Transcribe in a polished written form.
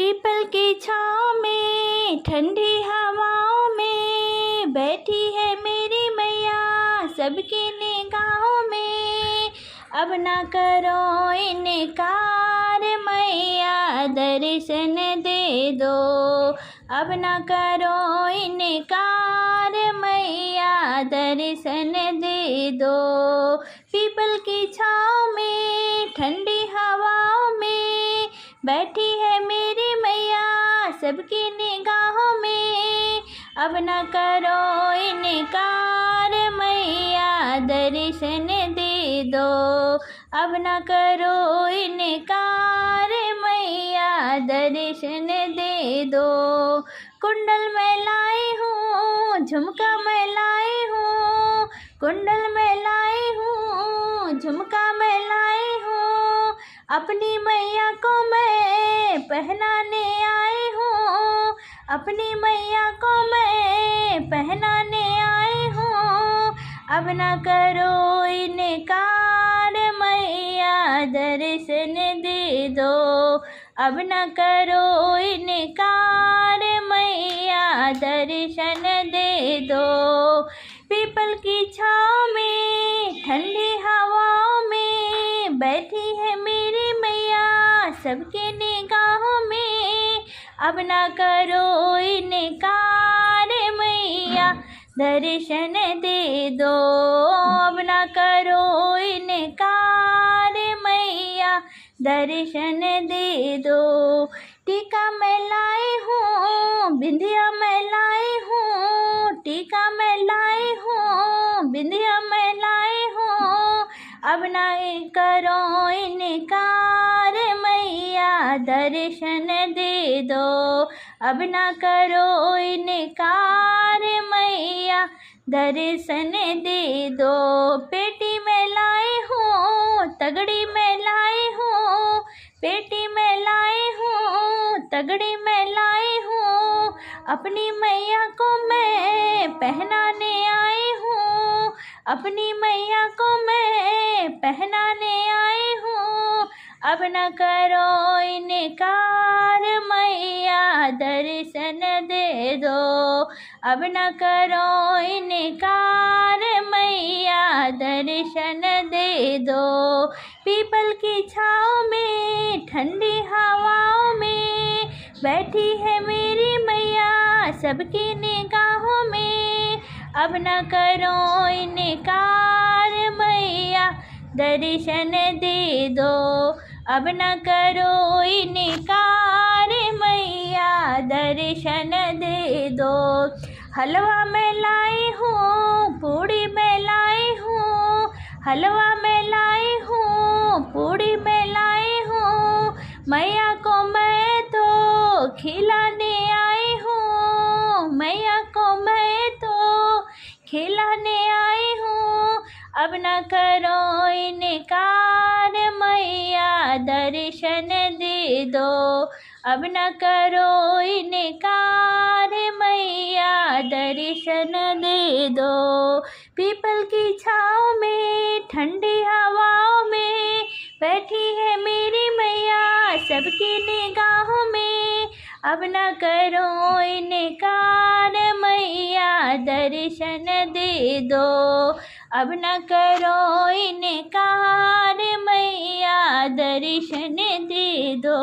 People की छाँव में ठंडी हवाओं में बैठी है मेरी मैया सबकी निगाहों में। अब ना करो इनकार मैया दर्शन दे दो। अब ना करो इनकार मैया दर्शन दे दो। पीपल की छाँव में ठंडी हवाओं में बैठी है मेरी मैया सबकी निगाहों में। अब न करो इनकार मैया दर्शन दे दो। अब न करो इनकार मैया दर्शन दे दो। कुंडल मैं लाई हूँ झुमका मैं लाई हूँ। कुंडल मैं लाई हूँ झुमका मैं लाई हूँ। अपनी मैया को मैं पहनाने आई हूँ। अपनी मैया को मैं पहनाने आई हूँ। अब न करो इनकार मैया दर्शन दे दो। अब न करो इनकार मैया दर्शन दे दो। पीपल की छाँव में ठंडी हवाओं में बैठी है मेरी मैया सबके निगाहों में। अब ना करो इनकार मैया दर्शन दे दो। अब ना करो इनकार मैया दर्शन दे दो। टीका मैं लाई हूँ बिंदिया मैं लाई हूँ। टीका मैं लाई हूँ बिंदिया मैं लाई हूँ। अब ना करो इनकार मैया दर्शन दे दो। अब ना करो इनकार मैया दर्शन दे दो। पेटी में लाई हूँ तगड़ी में लाई हूँ। पेटी में लाई हूँ तगड़ी में लाई हूँ। अपनी मैया को मैं पहनाने आई हूँ। अपनी मैया को मैं पहनाने आई हूँ। अब न करो इनकार मैया दर्शन दे दो। अब न करो इनकार मैया दर्शन दे दो। पीपल की छाँव में ठंडी हवाओं में बैठी है मेरी मैया सबकी निगाहों में। अब न करो इनकार मैया दर्शन दे दो। अब न करो इनकार मैया दर्शन दे दो। हलवा मैं लाई हूँ पूड़ी मैं लाई हूँ। हलवा मैं लाई हूँ पूड़ी मैं लाई हूँ। मैया को मैं तो खिलाने आई हूँ। मैया को मैं तो खिलाने आई हूँ। अब न करो इनकार मैया दर्शन दे दो। अब न करो इनकार मैया दर्शन दे दो। पीपल की छाँव में ठंडी हवाओं में बैठी है मेरी मैया सबकी निगाहों में। अब न करो इनकार मैया दर्शन दे दो। अब न करो इनकार मैया दर्शन दे दो।